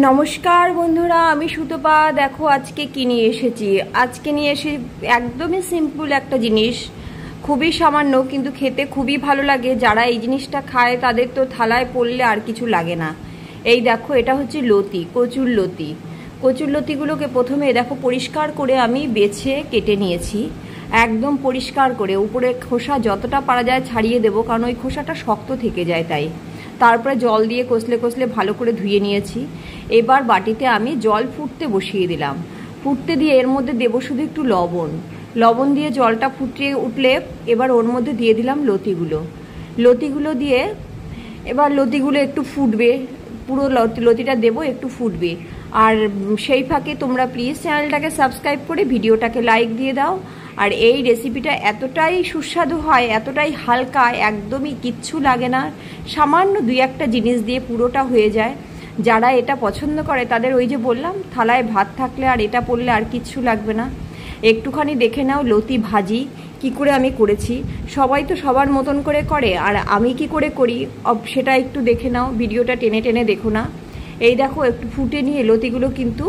নমস্কার বন্ধুরা, আমি সুতপা। দেখো আজকে কি নিয়ে এসেছি। আজকে নিয়ে এসে একদমই সিম্পল একটা জিনিস, খুবই সামান্য কিন্তু খেতে খুবই ভালো লাগে। যারা এই জিনিসটা খায় তাদের তো থালায় পড়লে আর কিছু লাগে না। এই দেখো, এটা হচ্ছে লতি, কচুর লতি। কচুর লতিগুলোকে প্রথমে দেখো পরিষ্কার করে আমি বেছে কেটে নিয়েছি, একদম পরিষ্কার করে। উপরে খোসা যতটা পারা যায় ছাড়িয়ে দেবো, কারণ ওই খোসাটা শক্ত থেকে যায়। তাই তারপরে জল দিয়ে কষলে কষলে ভালো করে ধুয়ে নিয়েছি। এবার বাটিতে আমি জল ফুটতে বসিয়ে দিলাম। ফুটতে দিয়ে এর মধ্যে দেবো শুধু একটু লবণ দিয়ে জলটা ফুটিয়ে উঠলে এবার ওর মধ্যে দিয়ে দিলাম লতিগুলো দিয়ে এবার লতিগুলো একটু ফুটবে, পুরো লতিটা দেবো, একটু ফুটবে। আর সেই ফাঁকে তোমরা প্লিজ চ্যানেলটাকে সাবস্ক্রাইব করে ভিডিওটাকে লাইক দিয়ে দাও। আর এই রেসিপিটা এতটাই সুস্বাদু হয়, এতটাই হালকা, একদমই কিচ্ছু লাগে না। সামান্য দুই একটা জিনিস দিয়ে পুরোটা হয়ে যায়। যারা এটা পছন্দ করে তাদের ওই যে বললাম, থালায় ভাত থাকলে আর এটা পড়লে আর কিচ্ছু লাগবে না। একটুখানি দেখে নাও লতি ভাজি কি করে আমি করেছি। সবাই তো সবার মতন করে করে, আর আমি কি করে করি সেটা একটু দেখে নাও, ভিডিওটা টেনে টেনে দেখো না। এই দেখো, একটু ফুটে নিয়ে লতিগুলো কিন্তু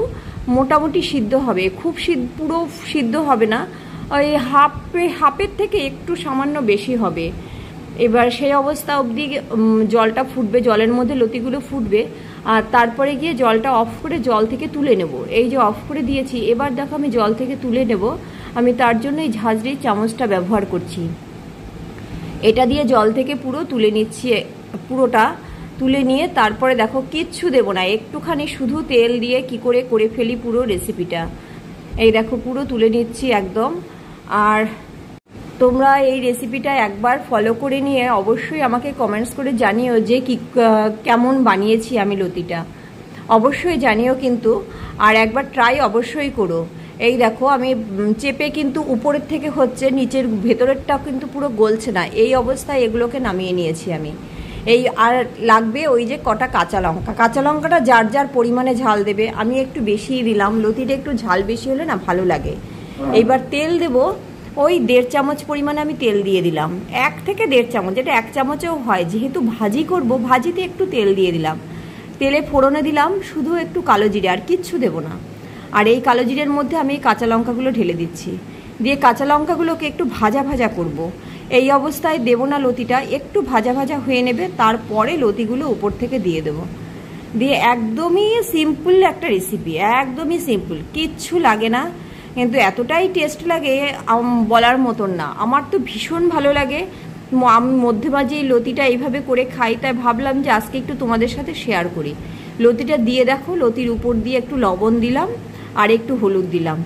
মোটামুটি সিদ্ধ হবে, খুব পুরো সিদ্ধ হবে না, ওই হাফের থেকে একটু সামান্য বেশি হবে। এবার সেই অবস্থা অবধি জলটা ফুটবে, জলের মধ্যে লতিগুলো ফুটবে। আর তারপরে গিয়ে জলটা অফ করে জল থেকে তুলে নেব। এই যে অফ করে দিয়েছি, এবার দেখো আমি জল থেকে তুলে নেব। আমি তার জন্য এই ঝাঁঝরির চামচটা ব্যবহার করছি। এটা দিয়ে জল থেকে পুরো তুলে নিচ্ছি, পুরোটা তুলে নিয়ে তারপরে দেখো কিচ্ছু দেবো না, একটুখানি শুধু তেল দিয়ে কি করে ফেলি পুরো রেসিপিটা। এই দেখো পুরো তুলে নিচ্ছি একদম। আর তোমরা এই রেসিপিটা একবার ফলো করে নিয়ে অবশ্যই আমাকে কমেন্টস করে জানিও যে কেমন বানিয়েছি আমি লতিটা, অবশ্যই জানিও কিন্তু। আর একবার ট্রাই অবশ্যই করো। এই দেখো আমি চেপে কিন্তু উপরের থেকে হচ্ছে, নিচের ভেতরেরটা কিন্তু পুরো গলছে না। এই অবস্থায় এগুলোকে নামিয়ে নিয়েছি আমি। এই আর লাগবে ওই যে কটা কাঁচা লঙ্কাটা যার যার পরিমাণে ঝাল দেবে। আমি একটু বেশিই দিলাম, লতিটা একটু ঝাল বেশি হলে না ভালো লাগে। এইবার তেল দেবো, ওই 1.5 চামচ পরিমাণে আমি তেল দিয়ে দিলাম, 1 থেকে 1.5 চামচ, এটা 1 চামচেও হয়। যেহেতু ভাজি করব, ভাজিতে একটু তেল দিয়ে দিলাম। তেলে ফোড়নে দিলাম শুধু একটু কালো জিরে, আর কিচ্ছু দেবো না। আর এই কালো জিরের মধ্যে আমি কাঁচা লঙ্কাগুলো ঢেলে দিচ্ছি, দিয়ে কাঁচা লঙ্কাগুলোকে একটু ভাজা ভাজা করব। এই অবস্থায় দেবো না লতিটা, একটু ভাজা ভাজা হয়ে নেবে, তারপরে লতিগুলো উপর থেকে দিয়ে দেবো। দিয়ে একদমই সিম্পল একটা রেসিপি, একদমই সিম্পল, কিচ্ছু লাগে না, কিন্তু এতটাই টেস্ট লাগে বলার মতন না। আমার তো ভীষণ ভালো লাগে। আমি মধ্যে মাঝে এই লতিটা এইভাবে করে খাই, তাই ভাবলাম যে আজকে একটু তোমাদের সাথে শেয়ার করি। লতিটা দিয়ে দেখো, লতির উপর দিয়ে একটু লবণ দিলাম আর একটু হলুদ দিলাম,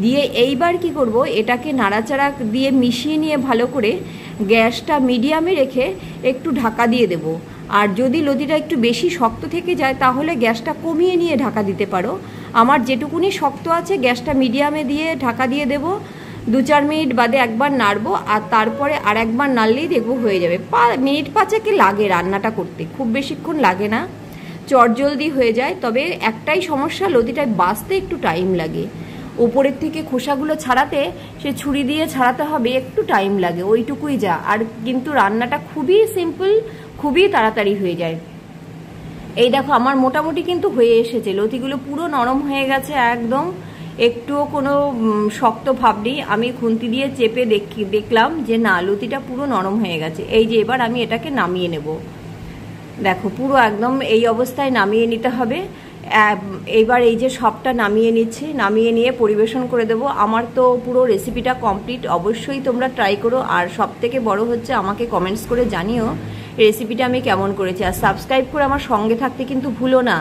দিয়ে এইবার কি করব, এটাকে নাড়াচাড়া দিয়ে মিশিয়ে নিয়ে ভালো করে গ্যাসটা মিডিয়ামে রেখে একটু ঢাকা দিয়ে দেব। আর যদি লতিটা একটু বেশি শক্ত থেকে যায় তাহলে গ্যাসটা কমিয়ে নিয়ে ঢাকা দিতে পারো। আমার যেটুকুনি শক্ত আছে গ্যাসটা মিডিয়ামে দিয়ে ঢাকা দিয়ে দেব। 2-4 মিনিট বাদে একবার নাড়বো, আর তারপরে আর একবার নাড়লেই দেখবো হয়ে যাবে। মিনিট 5 লাগে রান্নাটা করতে, খুব বেশিক্ষণ লাগে না, চটজলদি হয়ে যায়। তবে একটাই সমস্যা, লতিটায় বাছতে একটু টাইম লাগে। উপরের থেকে খোসাগুলো ছাড়াতে সে ছুরি দিয়ে ছাড়াতে হবে, একটু টাইম লাগে, ওইটুকুই যা। আর কিন্তু রান্নাটা খুবই সিম্পল, খুবই তাড়াতাড়ি হয়ে যায়। এই দেখো আমার মোটামুটি কিন্তু হয়ে এসেছে, লতিগুলো পুরো নরম হয়ে গেছে একদম, একটুও কোনো শক্ত ভাব নেই। আমি খুন্তি দিয়ে চেপে দেখলাম যে না, লতিটা পুরো নরম হয়ে গেছে। এই যে এবার আমি এটাকে নামিয়ে নেব। দেখো পুরো একদম এই অবস্থায় নামিয়ে নিতে হবে। এইবার এই যে সবটা নামিয়ে নিচ্ছি, নামিয়ে নিয়ে পরিবেশন করে দেব। আমার তো পুরো রেসিপিটা কমপ্লিট, অবশ্যই তোমরা ট্রাই করো। আর সব থেকে বড় হচ্ছে আমাকে কমেন্টস করে জানিও রেসিপিটা আমি কেমন করেছি। আর সাবস্ক্রাইব করে আমার সঙ্গে থাকতে কিন্তু ভুলো না।